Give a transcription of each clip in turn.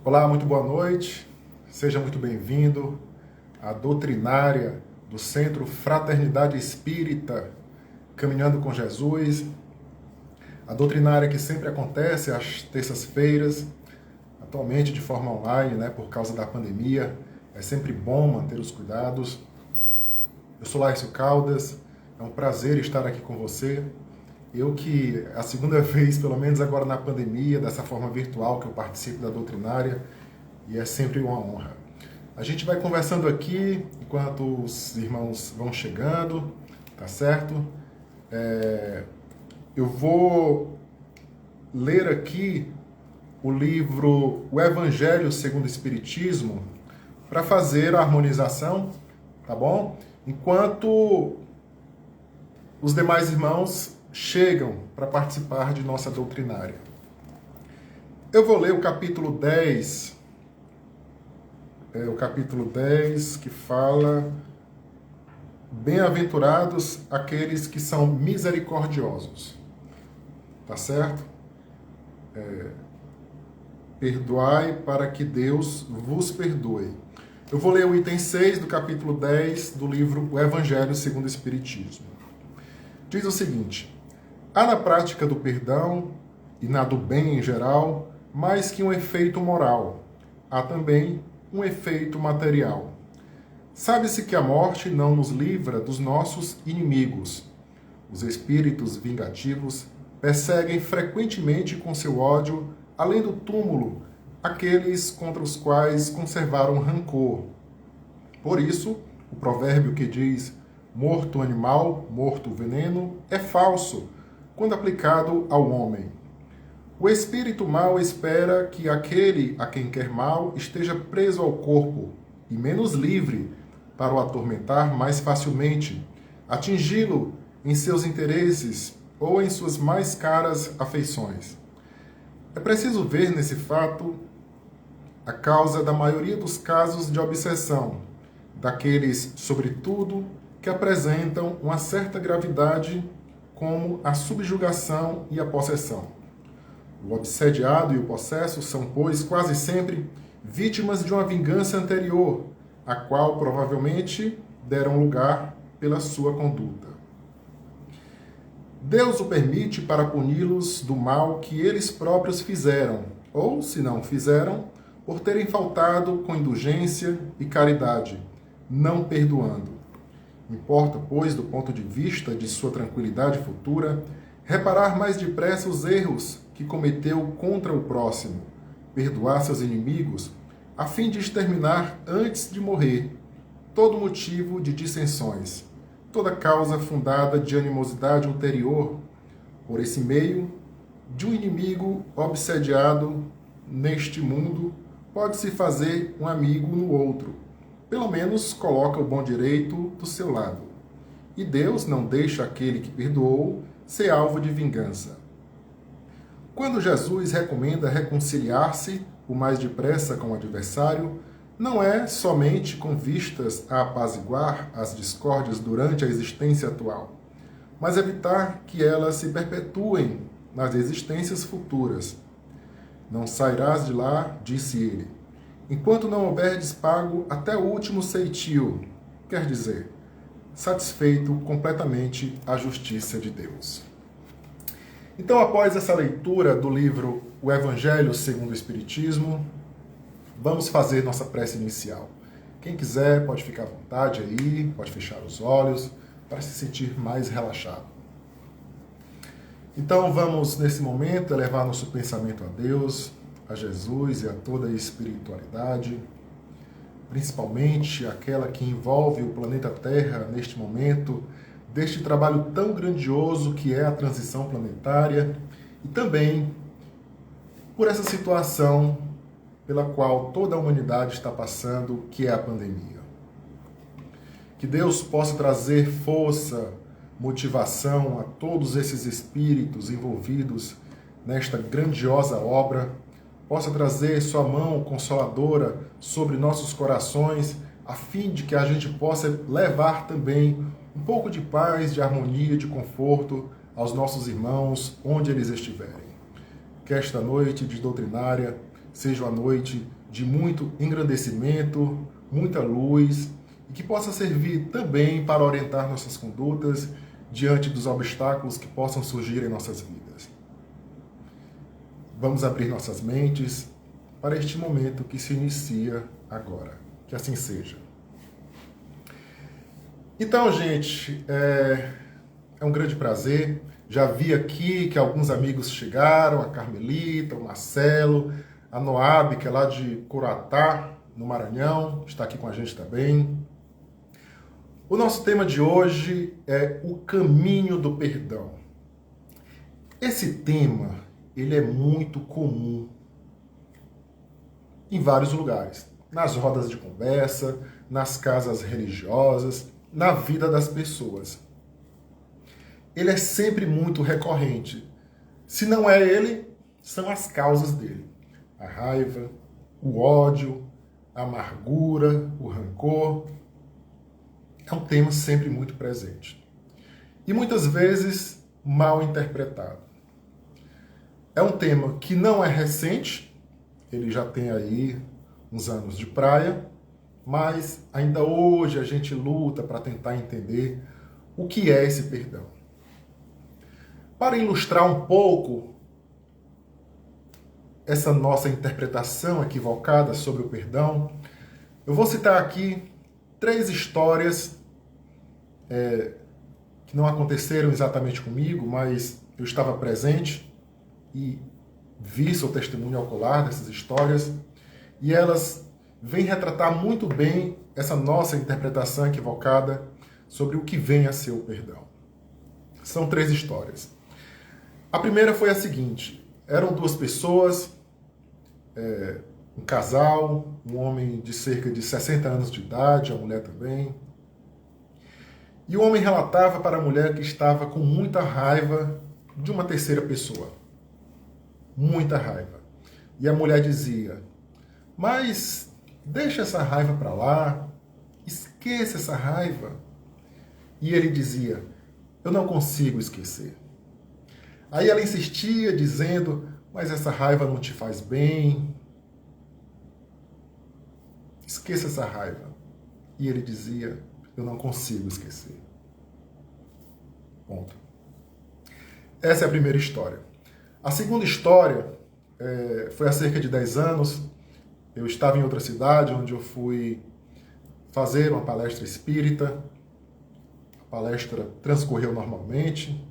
Olá, muito boa noite. Seja muito bem-vindo à doutrinária do Centro Fraternidade Espírita, Caminhando com Jesus. A doutrinária que sempre acontece às terças-feiras, atualmente de forma online, por causa da pandemia. É sempre bom manter os cuidados. Eu sou Laércio Caldas, é um prazer estar aqui com você. Eu que é a segunda vez, pelo menos agora na pandemia, dessa forma virtual que eu participo da doutrinária, e é sempre uma honra. A gente vai conversando aqui enquanto os irmãos vão chegando, tá certo? Eu vou ler aqui o livro O Evangelho segundo o Espiritismo para fazer a harmonização, tá bom? Enquanto os demais irmãos chegam para participar de nossa doutrinária. Eu vou ler o capítulo 10, que fala: bem-aventurados aqueles que são misericordiosos. Tá certo? Perdoai para que Deus vos perdoe. Eu vou ler o item 6 do capítulo 10 do livro O Evangelho segundo o Espiritismo. Diz o seguinte: há na prática do perdão e na do bem em geral mais que um efeito moral, há também um efeito material. Sabe-se que a morte não nos livra dos nossos inimigos. Os espíritos vingativos perseguem frequentemente com seu ódio, além do túmulo, aqueles contra os quais conservaram rancor. Por isso, o provérbio que diz morto o animal, morto o veneno, é falso, quando aplicado ao homem. O espírito mau espera que aquele a quem quer mal esteja preso ao corpo, e menos livre, para o atormentar mais facilmente, atingi-lo em seus interesses ou em suas mais caras afeições. É preciso ver nesse fato a causa da maioria dos casos de obsessão, daqueles, sobretudo, que apresentam uma certa gravidade, como a subjugação e a possessão. O obsediado e o possesso são, pois, quase sempre vítimas de uma vingança anterior, a qual provavelmente deram lugar pela sua conduta. Deus o permite para puni-los do mal que eles próprios fizeram, ou, se não fizeram, por terem faltado com indulgência e caridade, não perdoando. Importa, pois, do ponto de vista de sua tranquilidade futura, reparar mais depressa os erros que cometeu contra o próximo, perdoar seus inimigos, a fim de exterminar antes de morrer todo motivo de dissensões, toda causa fundada de animosidade ulterior. Por esse meio, de um inimigo obsediado neste mundo, pode-se fazer um amigo no outro. Pelo menos coloca o bom direito do seu lado. E Deus não deixa aquele que perdoou ser alvo de vingança. Quando Jesus recomenda reconciliar-se o mais depressa com o adversário, não é somente com vistas a apaziguar as discórdias durante a existência atual, mas evitar que elas se perpetuem nas existências futuras. Não sairás de lá, disse ele, enquanto não houverdes pago até o último ceitio, quer dizer, satisfeito completamente a justiça de Deus. Então, após essa leitura do livro O Evangelho segundo o Espiritismo, vamos fazer nossa prece inicial. Quem quiser pode ficar à vontade aí, pode fechar os olhos para se sentir mais relaxado. Então, vamos nesse momento elevar nosso pensamento a Deus, a Jesus e a toda a espiritualidade, principalmente aquela que envolve o planeta Terra neste momento, deste trabalho tão grandioso que é a transição planetária, e também por essa situação pela qual toda a humanidade está passando, que é a pandemia. Que Deus possa trazer força, motivação a todos esses espíritos envolvidos nesta grandiosa obra, possa trazer sua mão consoladora sobre nossos corações, a fim de que a gente possa levar também um pouco de paz, de harmonia, de conforto aos nossos irmãos, onde eles estiverem. Que esta noite de doutrinária seja uma noite de muito engrandecimento, muita luz, e que possa servir também para orientar nossas condutas diante dos obstáculos que possam surgir em nossas vidas. Vamos abrir nossas mentes para este momento que se inicia agora. Que assim seja. Então, gente, é um grande prazer. Já vi aqui que alguns amigos chegaram, a Carmelita, o Marcelo, a Noabe, que é lá de Coroatá, no Maranhão, está aqui com a gente também. O nosso tema de hoje é o caminho do perdão. Esse tema, ele é muito comum em vários lugares. Nas rodas de conversa, nas casas religiosas, na vida das pessoas. Ele é sempre muito recorrente. Se não é ele, são as causas dele. A raiva, o ódio, a amargura, o rancor. É um tema sempre muito presente. E muitas vezes mal interpretado. É um tema que não é recente, ele já tem aí uns anos de praia, mas ainda hoje a gente luta para tentar entender o que é esse perdão. Para ilustrar um pouco essa nossa interpretação equivocada sobre o perdão, eu vou citar aqui 3 histórias que não aconteceram exatamente comigo, mas eu estava presente e vi seu testemunho ocular dessas histórias, e elas vêm retratar muito bem essa nossa interpretação equivocada sobre o que vem a ser o perdão. São 3 histórias. A primeira foi a seguinte: eram 2 pessoas, um casal, um homem de cerca de 60 anos de idade, a mulher também. E o homem relatava para a mulher que estava com muita raiva de uma terceira pessoa. Muita raiva. E a mulher dizia: mas deixa essa raiva para lá, esqueça essa raiva. E ele dizia: eu não consigo esquecer. Aí ela insistia, dizendo: mas essa raiva não te faz bem. Esqueça essa raiva. E ele dizia: eu não consigo esquecer. Ponto. Essa é a primeira história. A segunda história foi há cerca de 10 anos. Eu estava em outra cidade, onde eu fui fazer uma palestra espírita. A palestra transcorreu normalmente.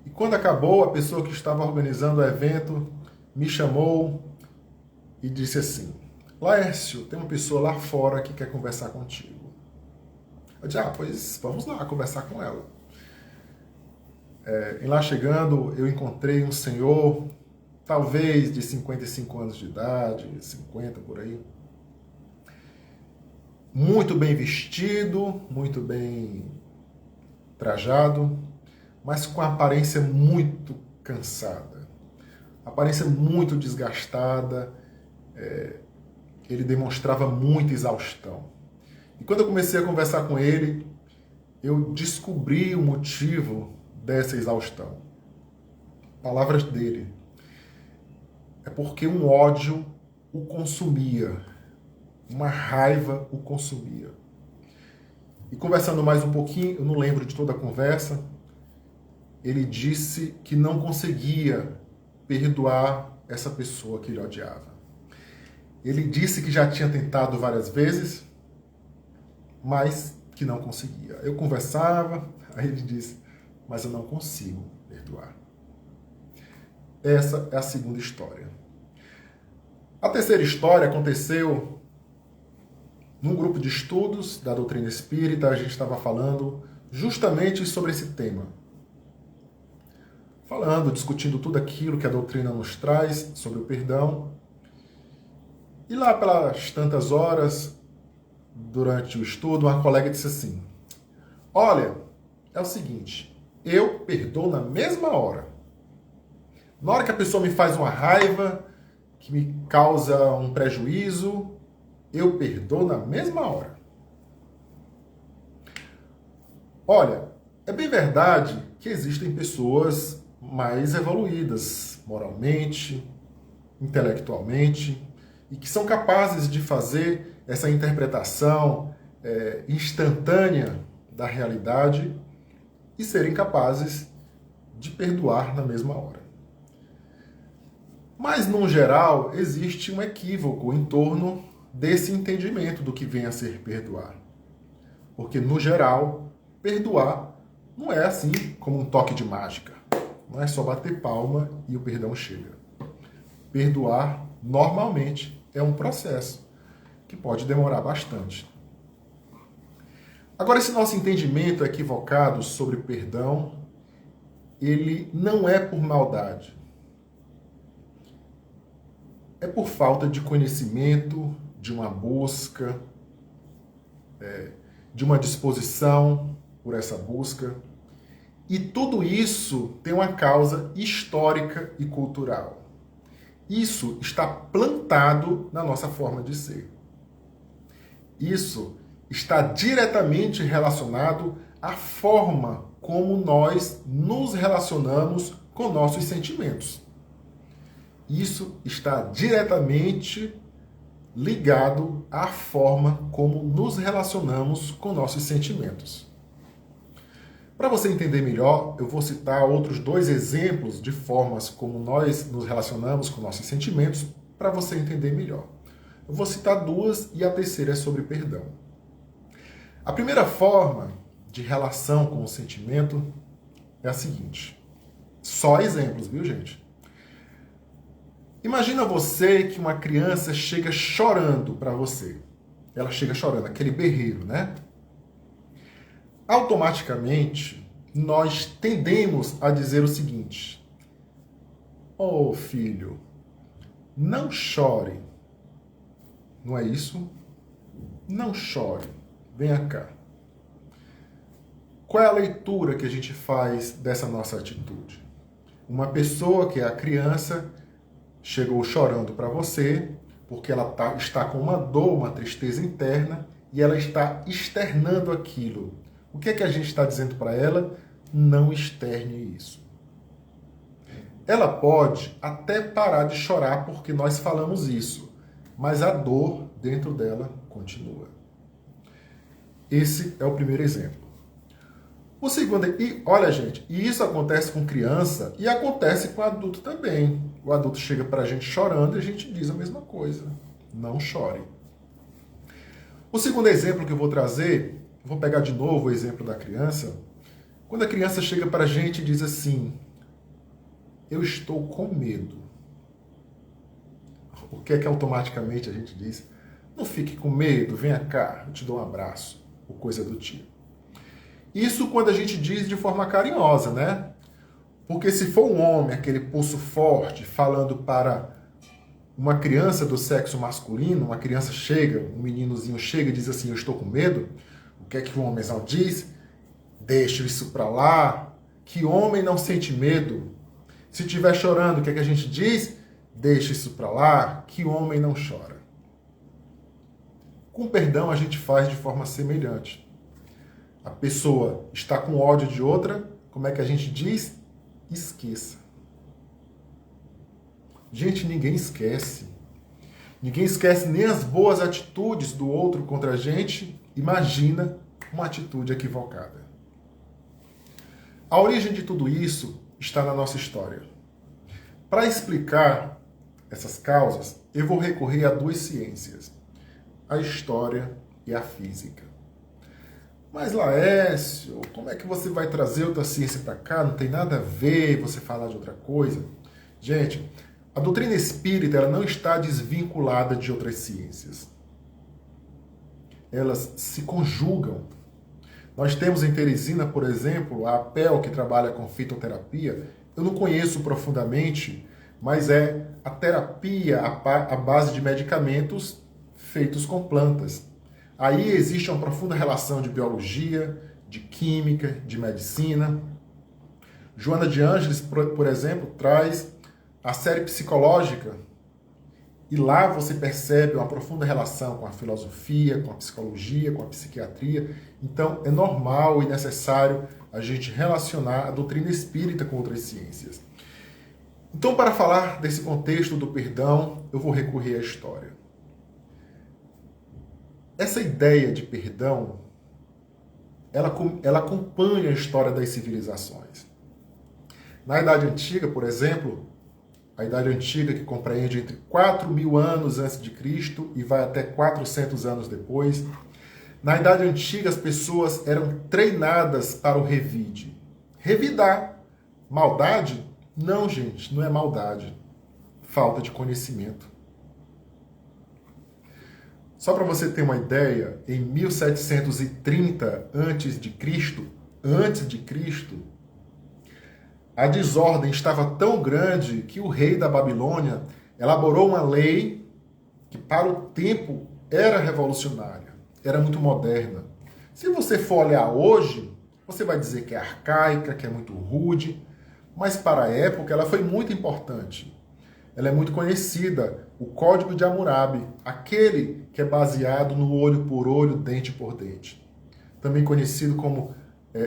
E quando acabou, a pessoa que estava organizando o evento me chamou e disse assim: Laércio, tem uma pessoa lá fora que quer conversar contigo. Eu disse: pois vamos lá conversar com ela. Em lá chegando, eu encontrei um senhor, talvez de 55 anos de idade, 50 por aí. Muito bem vestido, muito bem trajado, mas com a aparência muito cansada. Aparência muito desgastada. Ele demonstrava muita exaustão. E quando eu comecei a conversar com ele, eu descobri o motivo dessa exaustão. Palavras dele: é porque um ódio o consumia, uma raiva o consumia. E conversando mais um pouquinho, eu não lembro de toda a conversa, ele disse que não conseguia perdoar essa pessoa que ele odiava. Ele disse que já tinha tentado várias vezes, mas que não conseguia. Eu conversava, aí ele disse: mas eu não consigo perdoar. Essa é a segunda história. A terceira história aconteceu num grupo de estudos da doutrina espírita. A gente estava falando justamente sobre esse tema. Discutindo tudo aquilo que a doutrina nos traz sobre o perdão. E lá pelas tantas horas, durante o estudo, uma colega disse assim: olha, é o seguinte, eu perdoo na mesma hora. Na hora que a pessoa me faz uma raiva, que me causa um prejuízo, eu perdoo na mesma hora. Olha, é bem verdade que existem pessoas mais evoluídas moralmente, intelectualmente, e que são capazes de fazer essa interpretação instantânea da realidade e serem capazes de perdoar na mesma hora. Mas, no geral, existe um equívoco em torno desse entendimento do que vem a ser perdoar. Porque, no geral, perdoar não é assim como um toque de mágica. Não é só bater palma e o perdão chega. Perdoar, normalmente, é um processo que pode demorar bastante. Agora, esse nosso entendimento equivocado sobre perdão, ele não é por maldade. É por falta de conhecimento, de uma busca, de uma disposição por essa busca. E tudo isso tem uma causa histórica e cultural. Isso está plantado na nossa forma de ser. Isso está diretamente relacionado à forma como nós nos relacionamos com nossos sentimentos. Isso está diretamente ligado à forma como nos relacionamos com nossos sentimentos. Para você entender melhor, eu vou citar outros 2 exemplos de formas como nós nos relacionamos com nossos sentimentos para você entender melhor. Eu vou citar 2 e a terceira é sobre perdão. A primeira forma de relação com o sentimento é a seguinte. Só exemplos, viu, gente? Imagina você que uma criança chega chorando para você. Ela chega chorando, aquele berreiro, né? Automaticamente, nós tendemos a dizer o seguinte: "Oh, filho, não chore." Não é isso? Não chore. Venha cá. Qual é a leitura que a gente faz dessa nossa atitude? Uma pessoa que é a criança chegou chorando para você porque ela está com uma dor, uma tristeza interna e ela está externando aquilo. O que é que a gente está dizendo para ela? Não externe isso. Ela pode até parar de chorar porque nós falamos isso, mas a dor dentro dela continua. Esse é o primeiro exemplo. O segundo, e olha, gente, e isso acontece com criança e acontece com adulto também. O adulto chega para a gente chorando e a gente diz a mesma coisa. Não chore. O segundo exemplo que eu vou trazer, vou pegar de novo o exemplo da criança. Quando a criança chega para a gente e diz assim: "Eu estou com medo." O que é que automaticamente a gente diz? "Não fique com medo, venha cá, eu te dou um abraço." Ou coisa do tipo. Isso quando a gente diz de forma carinhosa, né? Porque se for um homem, aquele pulso forte, falando para uma criança do sexo masculino, uma criança chega, um meninozinho chega e diz assim: "Eu estou com medo." O que é que o homenzão diz? "Deixa isso pra lá, que homem não sente medo." Se estiver chorando, o que é que a gente diz? "Deixa isso pra lá, que homem não chora." Com perdão a gente faz de forma semelhante. A pessoa está com ódio de outra, como é que a gente diz? Esqueça. Gente, ninguém esquece. Ninguém esquece nem as boas atitudes do outro contra a gente. Imagina uma atitude equivocada. A origem de tudo isso está na nossa história. Para explicar essas causas, eu vou recorrer a 2 ciências: a história e a física. Mas, Laércio, como é que você vai trazer outra ciência para cá? Não tem nada a ver você falar de outra coisa. Gente, a doutrina espírita ela não está desvinculada de outras ciências. Elas se conjugam. Nós temos em Teresina, por exemplo, a APEL, que trabalha com fitoterapia. Eu não conheço profundamente, mas é a terapia à base de medicamentos feitos com plantas. Aí existe uma profunda relação de biologia, de química, de medicina. Joana de Ângeles, por exemplo, traz a série psicológica e lá você percebe uma profunda relação com a filosofia, com a psicologia, com a psiquiatria. Então é normal e necessário a gente relacionar a doutrina espírita com outras ciências. Então, para falar desse contexto do perdão, eu vou recorrer à história. Essa ideia de perdão, ela acompanha a história das civilizações. Na Idade Antiga, por exemplo, a Idade Antiga que compreende entre 4.000 anos antes de Cristo e vai até 400 anos depois, na Idade Antiga as pessoas eram treinadas para o revide. Revidar. Maldade? Não, gente, não é maldade. Falta de conhecimento. Só para você ter uma ideia, em 1730 antes de Cristo, a desordem estava tão grande que o rei da Babilônia elaborou uma lei que para o tempo era revolucionária, era muito moderna. Se você for olhar hoje, você vai dizer que é arcaica, que é muito rude, mas para a época ela foi muito importante. Ela é muito conhecida, o Código de Hammurabi, aquele que é baseado no olho por olho, dente por dente. Também conhecido como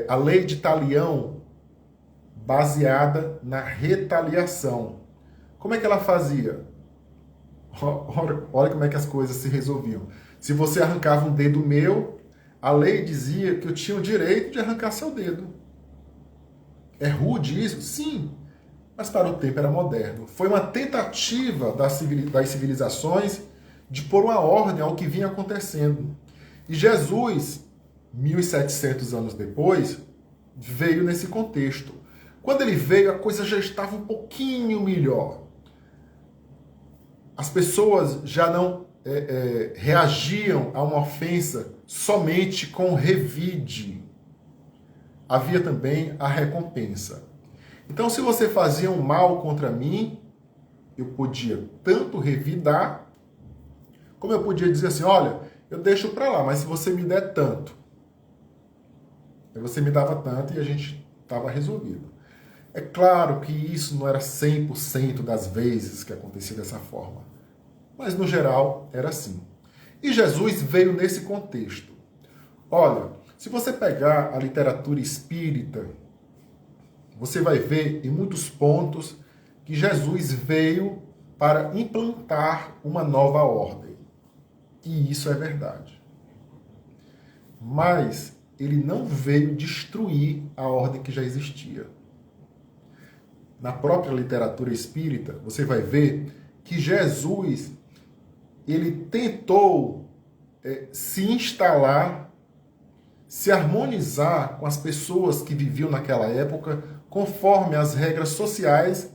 a Lei de Talião, baseada na retaliação. Como é que ela fazia? Olha como é que as coisas se resolviam. Se você arrancava um dedo meu, a lei dizia que eu tinha o direito de arrancar seu dedo. É rude isso? Sim. Mas para o tempo era moderno. Foi uma tentativa das civilizações de pôr uma ordem ao que vinha acontecendo. E Jesus, 1.700 anos depois, veio nesse contexto. Quando ele veio, a coisa já estava um pouquinho melhor. As pessoas já não reagiam a uma ofensa somente com revide. Havia também a recompensa. Então, se você fazia um mal contra mim, eu podia tanto revidar, como eu podia dizer assim, olha, eu deixo para lá, mas se você me der tanto, aí você me dava tanto e a gente estava resolvido. É claro que isso não era 100% das vezes que acontecia dessa forma, mas no geral era assim. E Jesus veio nesse contexto. Olha, se você pegar a literatura espírita, você vai ver em muitos pontos que Jesus veio para implantar uma nova ordem. E isso é verdade. Mas ele não veio destruir a ordem que já existia. Na própria literatura espírita, você vai ver que Jesus, ele tentou se instalar, se harmonizar com as pessoas que viviam naquela época, conforme as regras sociais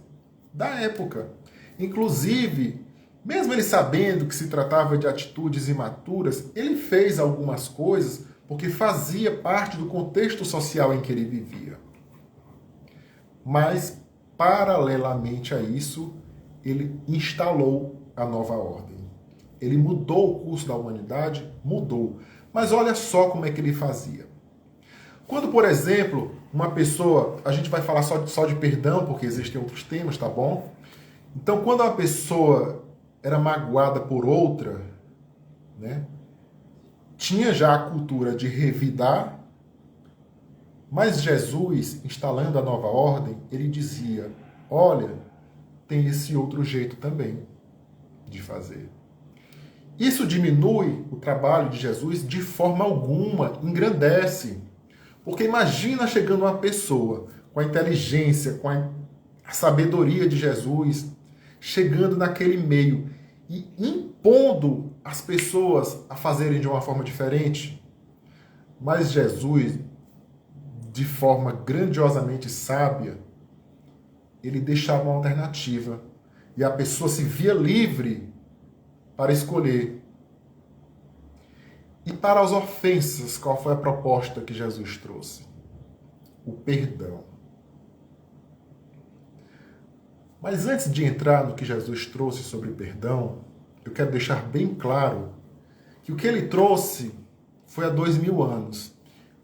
da época. Inclusive, mesmo ele sabendo que se tratava de atitudes imaturas, ele fez algumas coisas porque fazia parte do contexto social em que ele vivia. Mas, paralelamente a isso, ele instalou a nova ordem. Ele mudou o curso da humanidade? Mudou. Mas olha só como é que ele fazia. Quando, por exemplo, uma pessoa... A gente vai falar só de perdão, porque existem outros temas, tá bom? Então, quando uma pessoa era magoada por outra, né, tinha já a cultura de revidar, mas Jesus, instalando a nova ordem, ele dizia, olha, tem esse outro jeito também de fazer. Isso diminui o trabalho de Jesus de forma alguma, engrandece. Porque imagina chegando uma pessoa com a inteligência, com a sabedoria de Jesus, chegando naquele meio e impondo as pessoas a fazerem de uma forma diferente. Mas Jesus, de forma grandiosamente sábia, ele deixava uma alternativa. E a pessoa se via livre para escolher. E para as ofensas, qual foi a proposta que Jesus trouxe? O perdão. Mas antes de entrar no que Jesus trouxe sobre perdão, eu quero deixar bem claro que o que ele trouxe foi há 2.000 anos.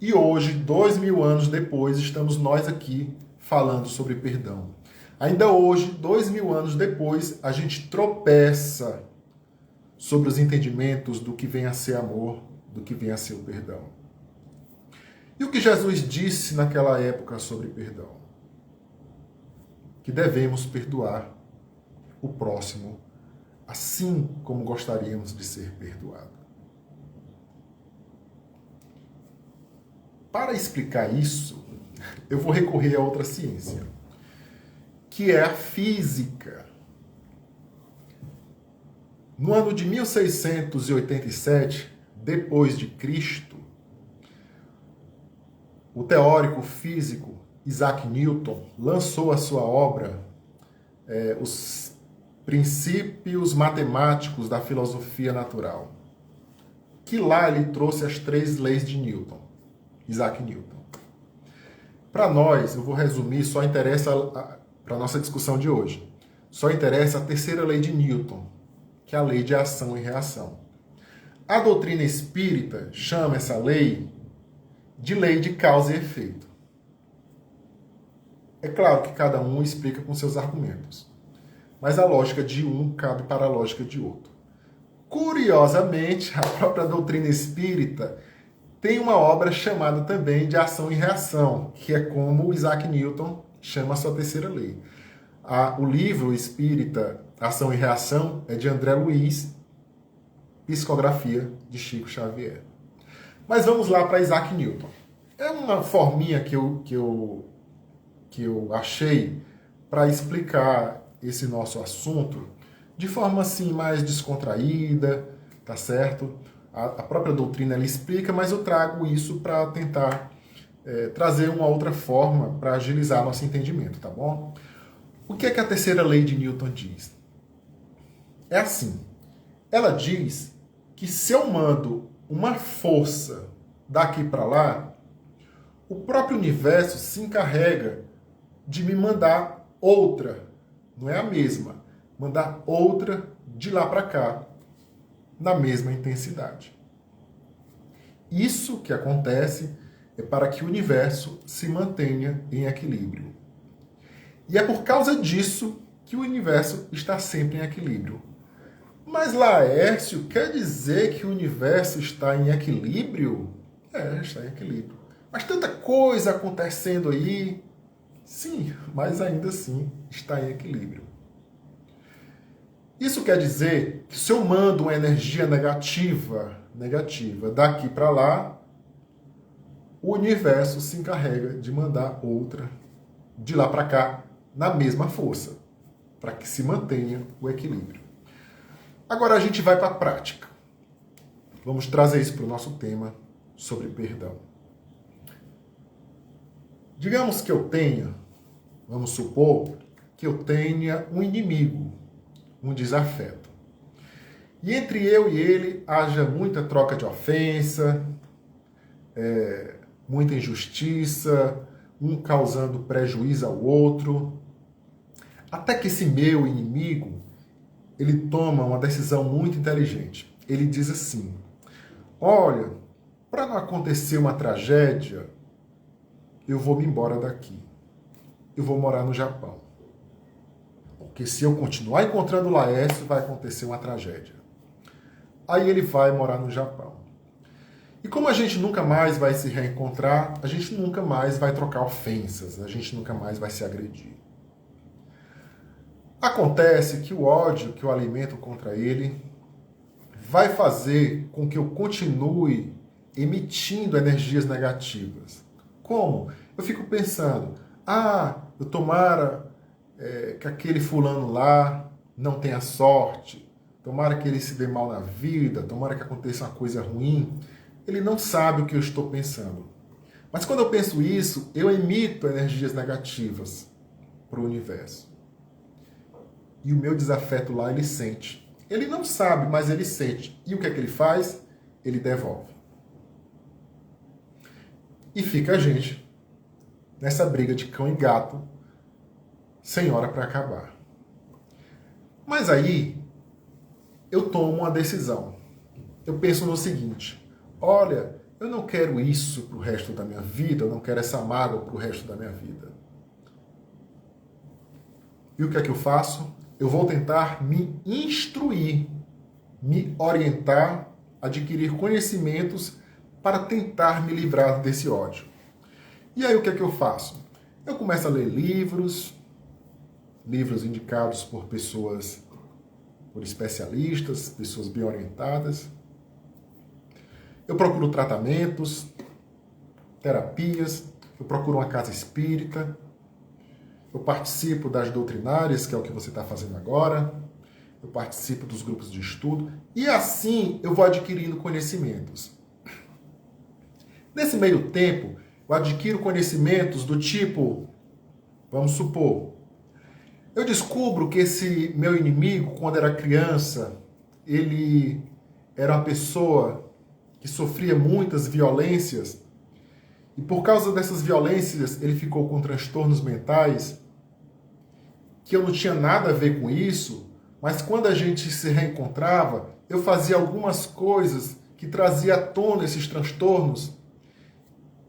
E hoje, 2.000 anos depois, estamos nós aqui falando sobre perdão. Ainda hoje, 2.000 anos depois, a gente tropeça sobre os entendimentos do que vem a ser amor, do que vem a ser o perdão. E o que Jesus disse naquela época sobre perdão? que devemos perdoar o próximo, assim como gostaríamos de ser perdoados. Para explicar isso, eu vou recorrer a outra ciência, que é a física. No ano de 1687, depois de Cristo, o teórico físico Isaac Newton lançou a sua obra, Os Princípios Matemáticos da Filosofia Natural, que lá ele trouxe as 3 leis de Newton, Isaac Newton. Para nós, eu vou resumir, só interessa para a nossa discussão de hoje, só interessa a terceira lei de Newton, que é a lei de ação e reação. A doutrina espírita chama essa lei de lei de causa e efeito. É claro que cada um explica com seus argumentos, mas a lógica de um cabe para a lógica de outro. Curiosamente, a própria doutrina espírita tem uma obra chamada também de ação e reação, que é como o Isaac Newton chama a sua terceira lei. O livro espírita Ação e Reação é de André Luiz, psicografia de Chico Xavier. Mas vamos lá para Isaac Newton. É uma forminha que eu achei para explicar esse nosso assunto de forma assim mais descontraída, tá certo? A própria doutrina ela explica, mas eu trago isso para tentar trazer uma outra forma para agilizar nosso entendimento, tá bom? O que é que a terceira lei de Newton diz? É assim, ela diz que se eu mando uma força daqui para lá, o próprio universo se encarrega de me mandar outra, não é a mesma, mandar outra de lá para cá, na mesma intensidade. Isso que acontece é para que o universo se mantenha em equilíbrio. E é por causa disso que o universo está sempre em equilíbrio. Mas Laércio, quer dizer que o universo está em equilíbrio? Está em equilíbrio. Mas tanta coisa acontecendo aí. Sim, mas ainda assim está em equilíbrio. Isso quer dizer que se eu mando uma energia negativa daqui para lá, o universo se encarrega de mandar outra de lá para cá na mesma força, para que se mantenha o equilíbrio. Agora a gente vai para a prática. Vamos trazer isso para o nosso tema sobre perdão. Digamos que eu tenha, vamos supor, que eu tenha um inimigo, um desafeto. E entre eu e ele haja muita troca de ofensa, muita injustiça, um causando prejuízo ao outro. Até que esse meu inimigo, ele toma uma decisão muito inteligente. Ele diz assim: olha, para não acontecer uma tragédia, eu vou me embora daqui. Eu vou morar no Japão. Porque se eu continuar encontrando o Laércio, vai acontecer uma tragédia. Aí ele vai morar no Japão. E como a gente nunca mais vai se reencontrar, a gente nunca mais vai trocar ofensas, a gente nunca mais vai se agredir. Acontece que o ódio que eu alimento contra ele vai fazer com que eu continue emitindo energias negativas. Como? Eu fico pensando, eu tomara que aquele fulano lá não tenha sorte, tomara que ele se dê mal na vida, tomara que aconteça uma coisa ruim. Ele não sabe o que eu estou pensando. Mas quando eu penso isso, eu emito energias negativas para o universo. E o meu desafeto lá, ele sente. Ele não sabe, mas ele sente. E o que é que ele faz? Ele devolve. E fica a gente nessa briga de cão e gato, sem hora para acabar. Mas aí, eu tomo uma decisão. Eu penso no seguinte: olha, eu não quero isso para o resto da minha vida, eu não quero essa mágoa para o resto da minha vida. E o que é que eu faço? Eu vou tentar me instruir, me orientar, adquirir conhecimentos para tentar me livrar desse ódio. E aí o que é que eu faço? Eu começo a ler livros, livros indicados por pessoas, por especialistas, pessoas bem orientadas. Eu procuro tratamentos, terapias, eu procuro uma casa espírita, eu participo das doutrinárias, que é o que você está fazendo agora, eu participo dos grupos de estudo, e assim eu vou adquirindo conhecimentos. Nesse meio tempo, eu adquiro conhecimentos do tipo, vamos supor, eu descubro que esse meu inimigo, quando era criança, ele era uma pessoa que sofria muitas violências, e por causa dessas violências ele ficou com transtornos mentais, que eu não tinha nada a ver com isso, mas quando a gente se reencontrava, eu fazia algumas coisas que trazia à tona esses transtornos,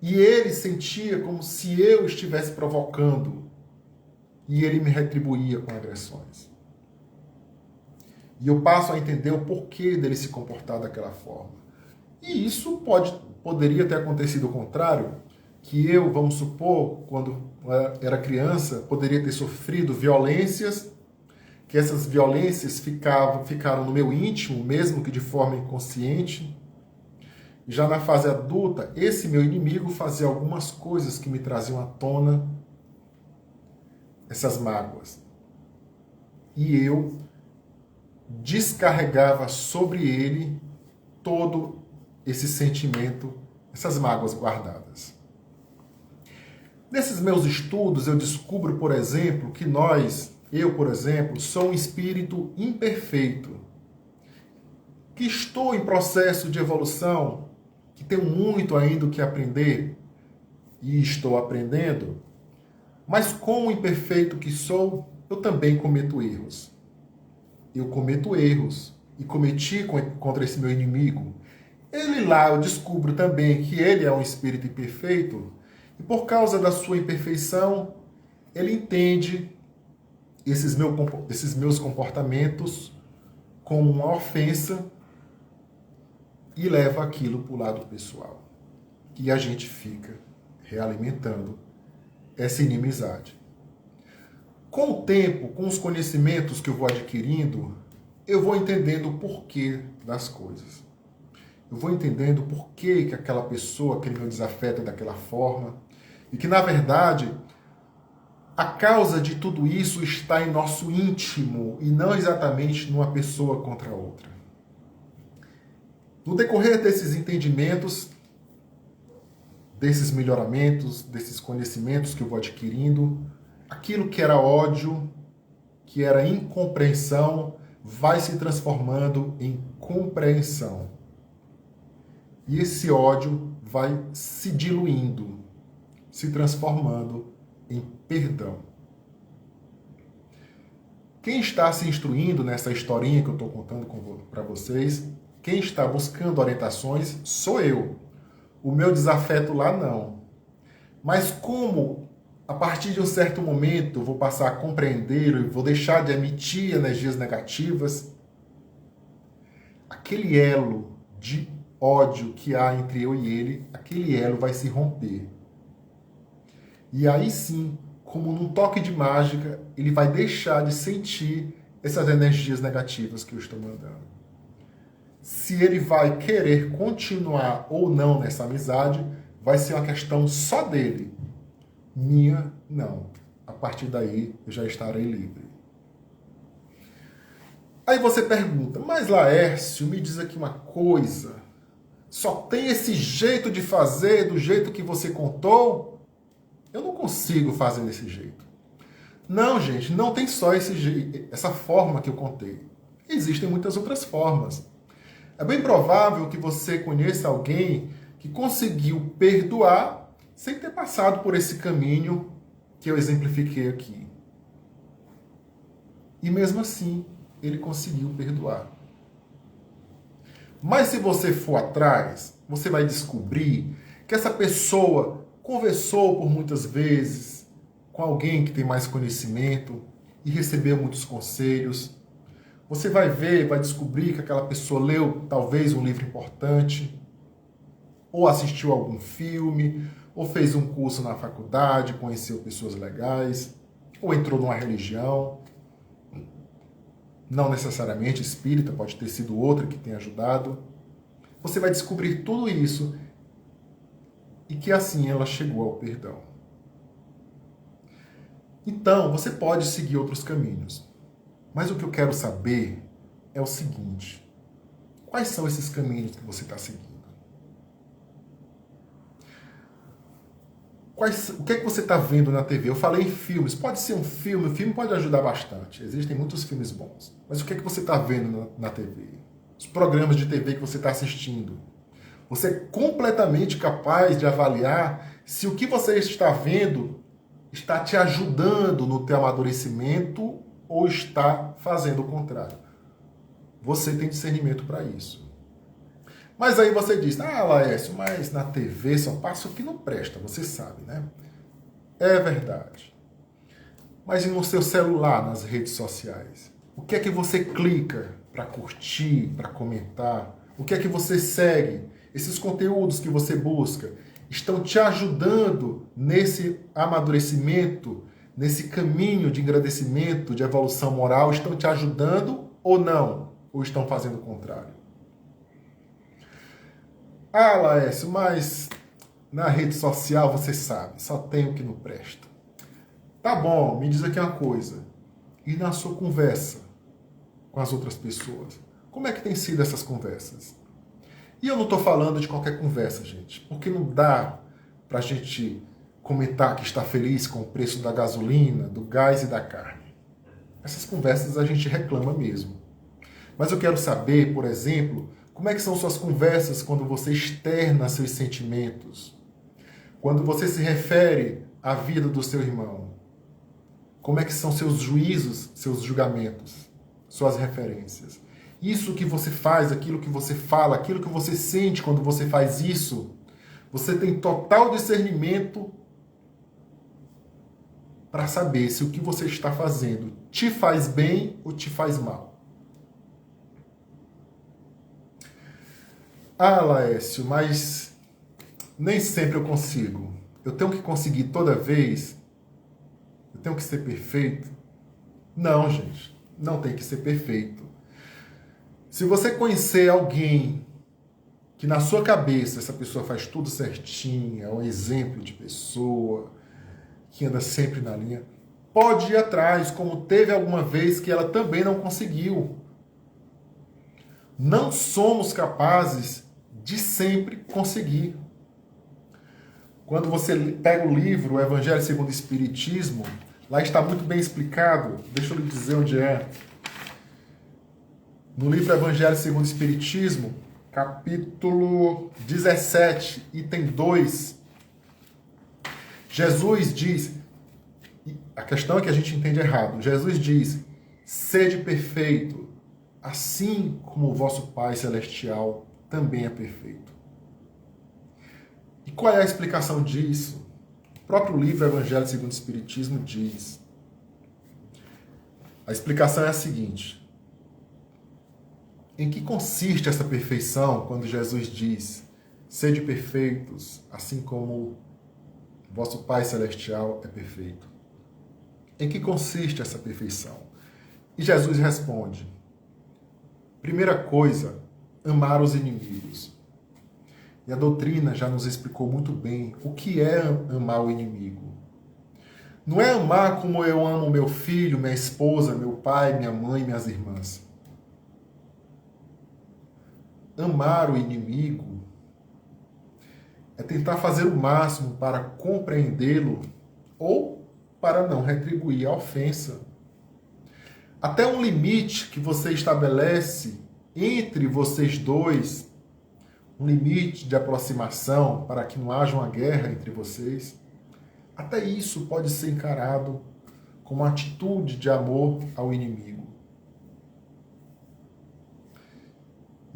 e ele sentia como se eu estivesse provocando, e ele me retribuía com agressões. E eu passo a entender o porquê dele se comportar daquela forma. E isso poderia ter acontecido o contrário, que eu, vamos supor, quando era criança, poderia ter sofrido violências, que essas violências ficaram no meu íntimo, mesmo que de forma inconsciente. Já na fase adulta, esse meu inimigo fazia algumas coisas que me traziam à tona essas mágoas. E eu descarregava sobre ele todo esse sentimento, essas mágoas guardadas. Nesses meus estudos, eu descubro, por exemplo, que eu, por exemplo, sou um espírito imperfeito, que estou em processo de evolução, que tenho muito ainda o que aprender, e estou aprendendo, mas como imperfeito que sou, eu também cometo erros. Eu cometo erros, e cometi contra esse meu inimigo. Ele lá, eu descubro também que ele é um espírito imperfeito, e por causa da sua imperfeição, ele entende esses meus comportamentos como uma ofensa e leva aquilo para o lado pessoal. E a gente fica realimentando essa inimizade. Com o tempo, com os conhecimentos que eu vou adquirindo, eu vou entendendo o porquê das coisas. Eu vou entendendo por que aquela pessoa, aquele meu desafeto é daquela forma. E que, na verdade, a causa de tudo isso está em nosso íntimo e não exatamente numa pessoa contra a outra. No decorrer desses entendimentos, desses melhoramentos, desses conhecimentos que eu vou adquirindo, aquilo que era ódio, que era incompreensão, vai se transformando em compreensão. E esse ódio vai se diluindo, se transformando em perdão. Quem está se instruindo nessa historinha que eu estou contando para vocês, quem está buscando orientações, sou eu. O meu desafeto lá não. Mas como, a partir de um certo momento, eu vou passar a compreender e vou deixar de emitir energias negativas, aquele elo de ódio que há entre eu e ele, aquele elo vai se romper. E aí sim, como num toque de mágica, ele vai deixar de sentir essas energias negativas que eu estou mandando. Se ele vai querer continuar ou não nessa amizade, vai ser uma questão só dele. Minha, não. A partir daí, eu já estarei livre. Aí você pergunta, mas Laércio, me diz aqui uma coisa. Só tem esse jeito de fazer, do jeito que você contou? Eu não consigo fazer desse jeito. Não, gente, não tem só essa forma que eu contei. Existem muitas outras formas. É bem provável que você conheça alguém que conseguiu perdoar sem ter passado por esse caminho que eu exemplifiquei aqui. E mesmo assim, ele conseguiu perdoar. Mas se você for atrás, você vai descobrir que essa pessoa conversou por muitas vezes com alguém que tem mais conhecimento e recebeu muitos conselhos. Você vai ver, vai descobrir que aquela pessoa leu talvez um livro importante, ou assistiu algum filme, ou fez um curso na faculdade, conheceu pessoas legais. ou entrou numa religião, não necessariamente espírita, pode ter sido outra que tenha ajudado. Você vai descobrir tudo isso e que assim ela chegou ao perdão. Então, você pode seguir outros caminhos. Mas o que eu quero saber é o seguinte: quais são esses caminhos que você está seguindo? O que é que você está vendo na TV? Eu falei em filmes. Pode ser um filme, o filme pode ajudar bastante. Existem muitos filmes bons. Mas o que é que você está vendo na TV? Os programas de TV que você está assistindo. Você é completamente capaz de avaliar se o que você está vendo está te ajudando no teu amadurecimento ou está fazendo o contrário. Você tem discernimento para isso. Mas aí você diz, Laércio, mas na TV só passa o que não presta, você sabe, né? É verdade. Mas e no seu celular, nas redes sociais? O que é que você clica para curtir, para comentar? O que é que você segue? Esses conteúdos que você busca estão te ajudando nesse amadurecimento, nesse caminho de engrandecimento, de evolução moral? Estão te ajudando ou não? Ou estão fazendo o contrário? Laércio, mas na rede social você sabe, só tem o que não presta. Tá bom, me diz aqui uma coisa. E na sua conversa com as outras pessoas? Como é que tem sido essas conversas? E eu não estou falando de qualquer conversa, gente, porque não dá para a gente comentar que está feliz com o preço da gasolina, do gás e da carne. Essas conversas a gente reclama mesmo. Mas eu quero saber, por exemplo, como é que são suas conversas quando você externa seus sentimentos? Quando você se refere à vida do seu irmão? Como é que são seus juízos, seus julgamentos, suas referências? Isso que você faz, aquilo que você fala, aquilo que você sente quando você faz isso, você tem total discernimento para saber se o que você está fazendo te faz bem ou te faz mal. Laércio, mas nem sempre eu consigo. Eu tenho que conseguir toda vez? Eu tenho que ser perfeito? Não, gente, não tem que ser perfeito. Se você conhecer alguém que na sua cabeça essa pessoa faz tudo certinho, é um exemplo de pessoa, que anda sempre na linha, pode ir atrás, como teve alguma vez que ela também não conseguiu. Não somos capazes de sempre conseguir. Quando você pega o livro, o Evangelho segundo o Espiritismo, lá está muito bem explicado. Deixa eu lhe dizer onde é. No livro Evangelho segundo o Espiritismo, capítulo 17, item 2, Jesus diz, a questão é que a gente entende errado, Jesus diz, sede perfeito, assim como o vosso Pai Celestial também é perfeito. E qual é a explicação disso? O próprio livro Evangelho segundo o Espiritismo diz. A explicação é a seguinte. Em que consiste essa perfeição quando Jesus diz, sede perfeitos, assim como vosso Pai Celestial é perfeito? Em que consiste essa perfeição? E Jesus responde, primeira coisa, amar os inimigos. E a doutrina já nos explicou muito bem o que é amar o inimigo. Não é amar como eu amo meu filho, minha esposa, meu pai, minha mãe, minhas irmãs. Amar o inimigo é tentar fazer o máximo para compreendê-lo ou para não retribuir a ofensa. Até um limite que você estabelece entre vocês dois, um limite de aproximação para que não haja uma guerra entre vocês, até isso pode ser encarado como uma atitude de amor ao inimigo.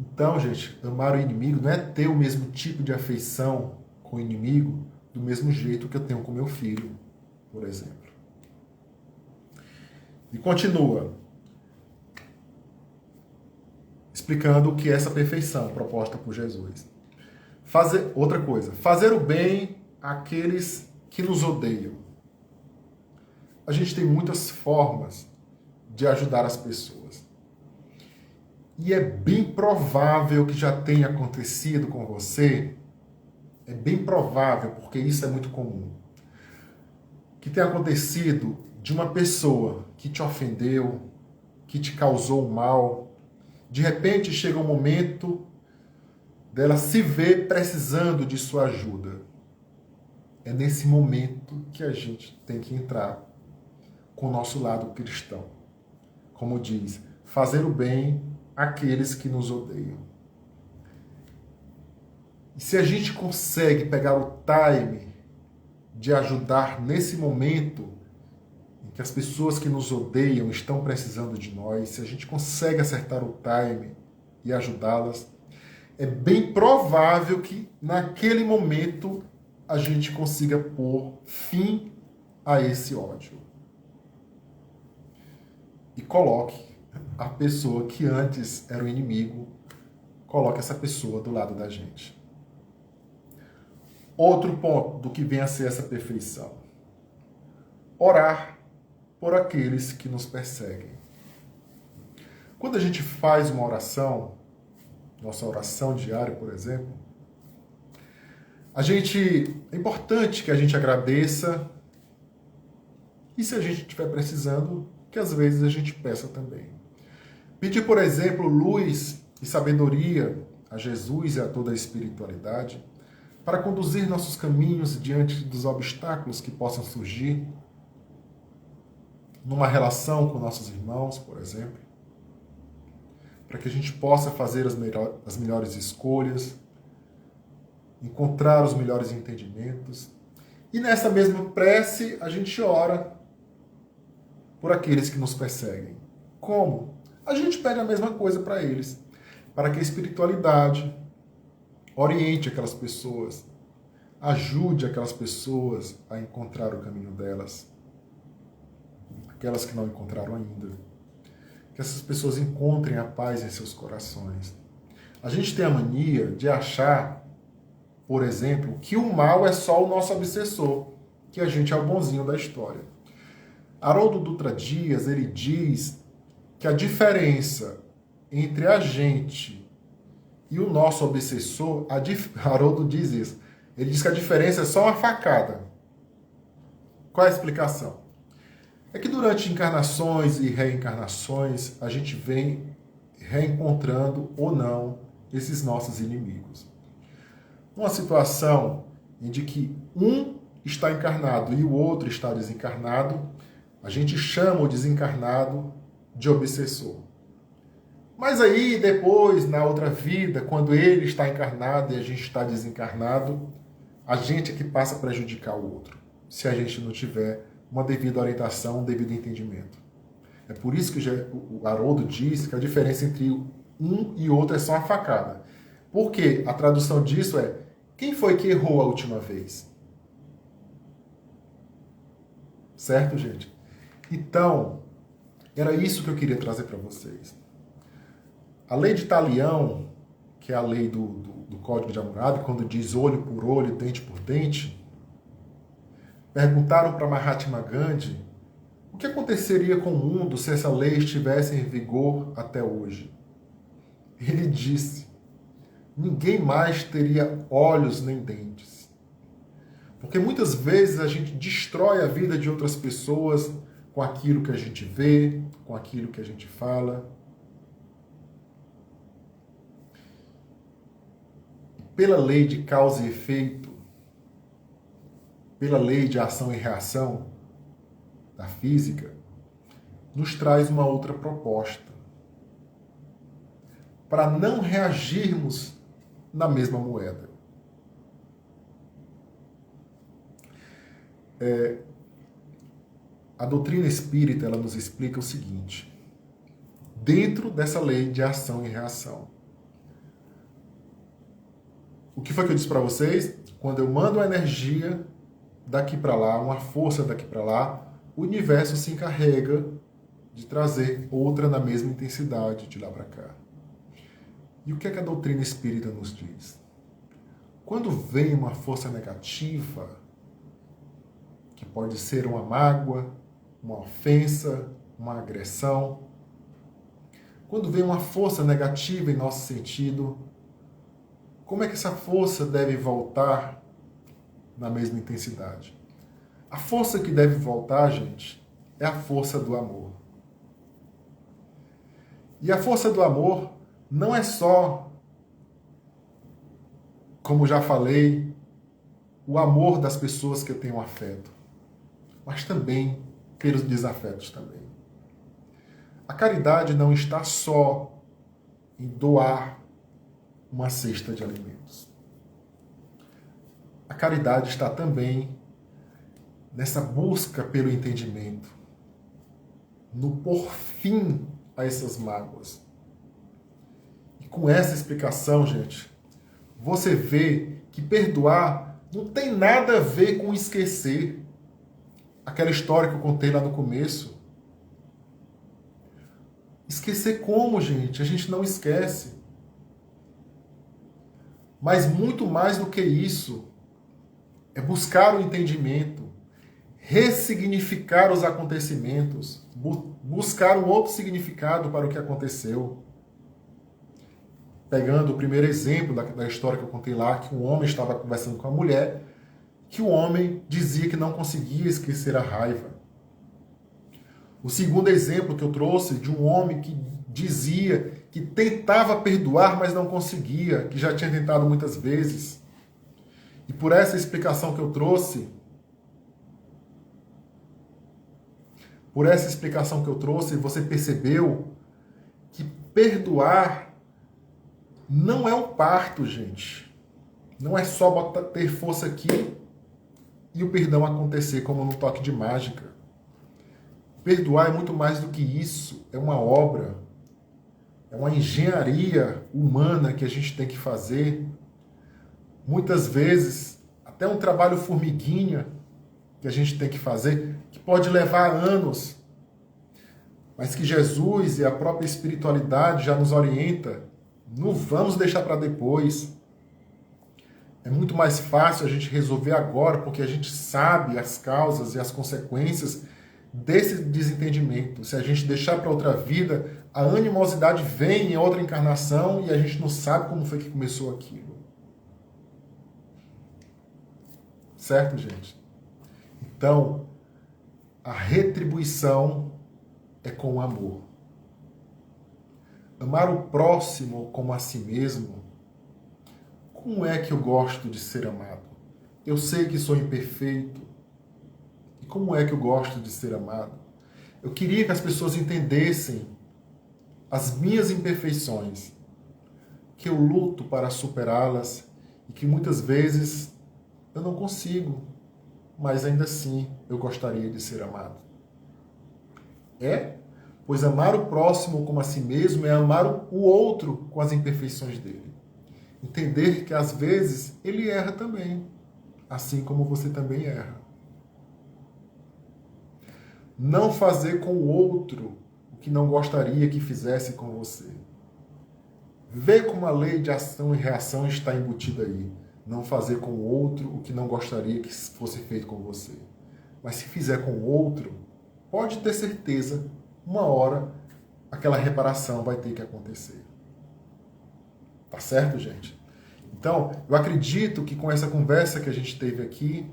Então, gente, amar o inimigo não é ter o mesmo tipo de afeição com o inimigo do mesmo jeito que eu tenho com meu filho, por exemplo. E continua explicando o que é essa perfeição proposta por Jesus. Outra coisa, fazer o bem àqueles que nos odeiam. a gente tem muitas formas de ajudar as pessoas. E é bem provável que já tenha acontecido com você, é bem provável, porque isso é muito comum, que tenha acontecido de uma pessoa que te ofendeu, que te causou mal. De repente chega um momento dela se ver precisando de sua ajuda. É nesse momento que a gente tem que entrar com o nosso lado cristão. Como diz, fazer o bem àqueles que nos odeiam. E se a gente consegue pegar o time de ajudar nesse momento em que as pessoas que nos odeiam estão precisando de nós, se a gente consegue acertar o time e ajudá-las, é bem provável que naquele momento a gente consiga pôr fim a esse ódio. E coloque a pessoa que antes era o inimigo, coloque essa pessoa do lado da gente. Outro ponto do que vem a ser essa perfeição. Orar por aqueles que nos perseguem. Quando a gente faz uma oração, nossa oração diária, por exemplo, é importante que a gente agradeça e se a gente estiver precisando, que às vezes a gente peça também. Pedir, por exemplo, luz e sabedoria a Jesus e a toda a espiritualidade para conduzir nossos caminhos diante dos obstáculos que possam surgir numa relação com nossos irmãos, por exemplo, para que a gente possa fazer as melhores escolhas, encontrar os melhores entendimentos. E nessa mesma prece, a gente ora por aqueles que nos perseguem. Como? A gente pede a mesma coisa para eles, para que a espiritualidade oriente aquelas pessoas, ajude aquelas pessoas a encontrar o caminho delas, aquelas que não encontraram ainda. Que essas pessoas encontrem a paz em seus corações. A gente tem a mania de achar, por exemplo, que o mal é só o nosso obsessor, que a gente é o bonzinho da história. Haroldo Dutra Dias, ele diz que a diferença entre a gente e o nosso obsessor, Haroldo diz isso, ele diz que a diferença é só uma facada. Qual é a explicação? É que durante encarnações e reencarnações, a gente vem reencontrando ou não esses nossos inimigos. Uma situação em que um está encarnado e o outro está desencarnado, a gente chama o desencarnado de obsessor. Mas aí, depois, na outra vida, quando ele está encarnado e a gente está desencarnado, a gente é que passa a prejudicar o outro, se a gente não tiver uma devida orientação, um devido entendimento. É por isso que o Haroldo diz que a diferença entre um e outro é só uma facada. Porque a tradução disso é: quem foi que errou a última vez? Certo, gente? Então, era isso que eu queria trazer para vocês. A lei de Talião, que é a lei do Código de Hammurabi, quando diz olho por olho, dente por dente, perguntaram para Mahatma Gandhi o que aconteceria com o mundo se essa lei estivesse em vigor até hoje. Ele disse: ninguém mais teria olhos nem dentes. Porque muitas vezes a gente destrói a vida de outras pessoas com aquilo que a gente vê, com aquilo que a gente fala. Pela lei de causa e efeito, pela lei de ação e reação da física, nos traz uma outra proposta. Para não reagirmos na mesma moeda. A doutrina espírita, ela nos explica o seguinte: dentro dessa lei de ação e reação. O que foi que eu disse para vocês? Quando eu mando uma energia daqui para lá, uma força daqui para lá, o universo se encarrega de trazer outra na mesma intensidade de lá para cá. E o que é que a doutrina espírita nos diz? Quando vem uma força negativa, que pode ser uma mágoa, uma ofensa, uma agressão, quando vem uma força negativa em nosso sentido, como é que essa força deve voltar na mesma intensidade? A força que deve voltar, gente, é a força do amor. E a força do amor não é só, como já falei, o amor das pessoas que eu tenho afeto, mas também pelos desafetos também. A caridade não está só em doar uma cesta de alimentos. A caridade está também nessa busca pelo entendimento, no por fim a essas mágoas. E com essa explicação, gente, você vê que perdoar não tem nada a ver com esquecer. Aquela história que eu contei lá no começo. Esquecer como, gente? A gente não esquece. Mas muito mais do que isso, é buscar o entendimento, ressignificar os acontecimentos, buscar um outro significado para o que aconteceu. Pegando o primeiro exemplo da história que eu contei lá, que um homem estava conversando com a mulher, que o homem dizia que não conseguia esquecer a raiva. O segundo exemplo que eu trouxe de um homem que dizia que tentava perdoar, mas não conseguia, que já tinha tentado muitas vezes. E por essa explicação que eu trouxe, você percebeu que perdoar não é um parto, gente. Não é só ter força aqui e o perdão acontecer como num toque de mágica. Perdoar é muito mais do que isso. É uma obra, é uma engenharia humana que a gente tem que fazer. Muitas vezes, até um trabalho formiguinha que a gente tem que fazer, que pode levar anos, mas que Jesus e a própria espiritualidade já nos orienta. Não vamos deixar para depois. É muito mais fácil a gente resolver agora, porque a gente sabe as causas e as consequências desse desentendimento. Se a gente deixar para outra vida, a animosidade vem em outra encarnação e a gente não sabe como foi que começou aquilo. Certo, gente? Então, a retribuição é com o amor. Amar o próximo como a si mesmo. Como é que eu gosto de ser amado? Eu sei que sou imperfeito. E como é que eu gosto de ser amado? Eu queria que as pessoas entendessem as minhas imperfeições, que eu luto para superá-las e que muitas vezes eu não consigo, mas ainda assim eu gostaria de ser amado. Pois amar o próximo como a si mesmo é amar o outro com as imperfeições dele. Entender que às vezes ele erra também, assim como você também erra. Não fazer com o outro o que não gostaria que fizesse com você. Vê como a lei de ação e reação está embutida aí. Não fazer com o outro o que não gostaria que fosse feito com você. Mas se fizer com o outro, pode ter certeza, uma hora, aquela reparação vai ter que acontecer. Tá certo, gente? Então, eu acredito que com essa conversa que a gente teve aqui,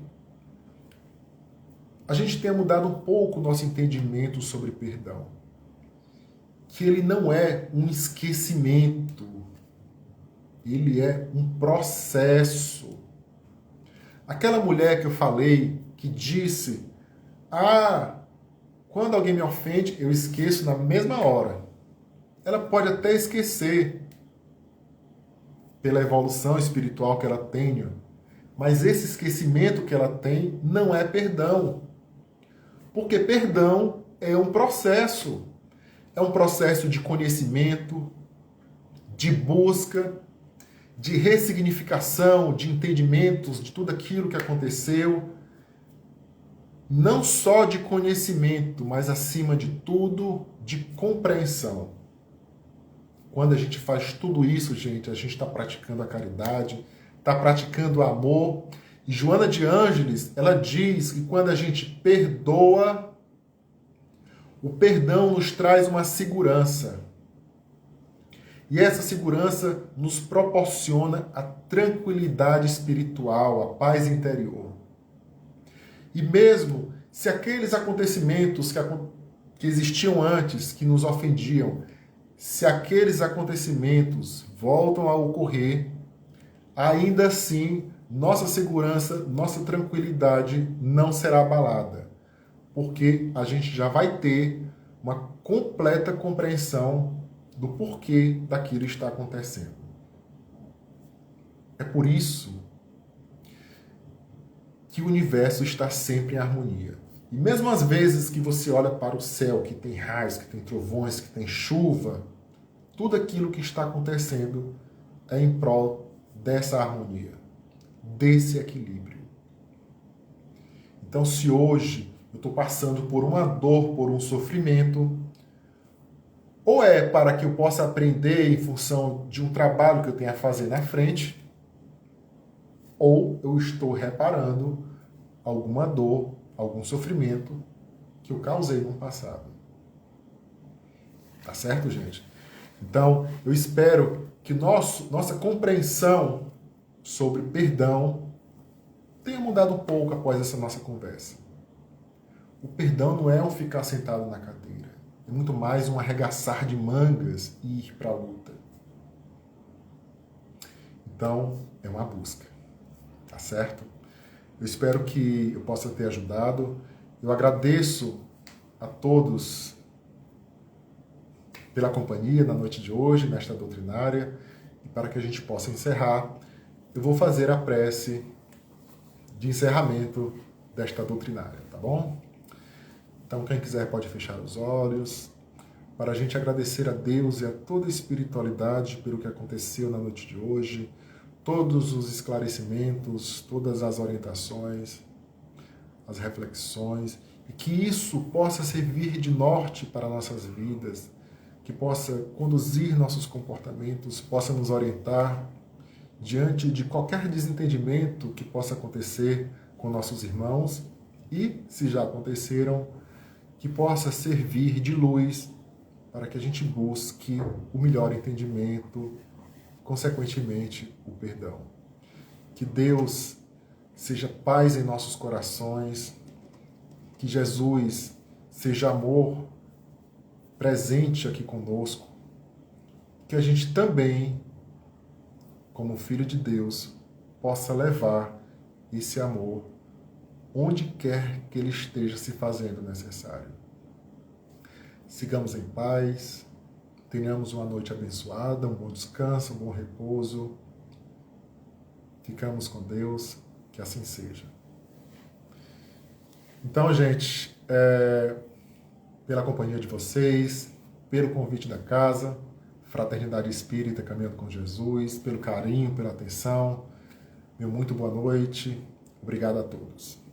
a gente tenha mudado um pouco o nosso entendimento sobre perdão. Que ele não é um esquecimento, ele é um processo. Aquela mulher que eu falei, que disse, quando alguém me ofende, eu esqueço na mesma hora. Ela pode até esquecer, pela evolução espiritual que ela tenha, mas esse esquecimento que ela tem não é perdão. Porque perdão é um processo. É um processo de conhecimento, de busca, de ressignificação, de entendimentos de tudo aquilo que aconteceu. Não só de conhecimento, mas acima de tudo, de compreensão. Quando a gente faz tudo isso, gente, a gente está praticando a caridade, está praticando o amor. E Joana de Ângeles, ela diz que quando a gente perdoa, O perdão nos traz uma segurança. E essa segurança nos proporciona a tranquilidade espiritual, a paz interior. E mesmo se aqueles acontecimentos que existiam antes, que nos ofendiam, se aqueles acontecimentos voltam a ocorrer, ainda assim, nossa segurança, nossa tranquilidade não será abalada, porque a gente já vai ter uma completa compreensão do porquê daquilo está acontecendo. É por isso que o universo está sempre em harmonia. E mesmo às vezes que você olha para o céu, que tem raios, que tem trovões, que tem chuva, tudo aquilo que está acontecendo é em prol dessa harmonia, desse equilíbrio. Então, se hoje eu estou passando por uma dor, por um sofrimento, ou é para que eu possa aprender em função de um trabalho que eu tenho a fazer na frente, ou eu estou reparando alguma dor, algum sofrimento que eu causei no passado. Tá certo, gente? Então, eu espero que nossa compreensão sobre perdão tenha mudado um pouco após essa nossa conversa. O perdão não é um ficar sentado na cadeira. É muito mais um arregaçar de mangas e ir para a luta. Então, é uma busca. Tá certo? Eu espero que eu possa ter ajudado. Eu agradeço a todos pela companhia na noite de hoje, nesta doutrinária. E para que a gente possa encerrar, eu vou fazer a prece de encerramento desta doutrinária, tá bom? Então, quem quiser pode fechar os olhos, para a gente agradecer a Deus e a toda a espiritualidade pelo que aconteceu na noite de hoje, todos os esclarecimentos, todas as orientações, as reflexões, e que isso possa servir de norte para nossas vidas, que possa conduzir nossos comportamentos, possa nos orientar diante de qualquer desentendimento que possa acontecer com nossos irmãos e, se já aconteceram, que possa servir de luz para que a gente busque o melhor entendimento, consequentemente, o perdão. Que Deus seja paz em nossos corações, que Jesus seja amor presente aqui conosco, que a gente também, como filho de Deus, possa levar esse amor onde quer que ele esteja se fazendo necessário. Sigamos em paz, tenhamos uma noite abençoada, um bom descanso, um bom repouso. Ficamos com Deus, que assim seja. Então, gente, pela companhia de vocês, pelo convite da casa, Fraternidade Espírita Caminhando com Jesus, pelo carinho, pela atenção, meu muito boa noite. Obrigado a todos.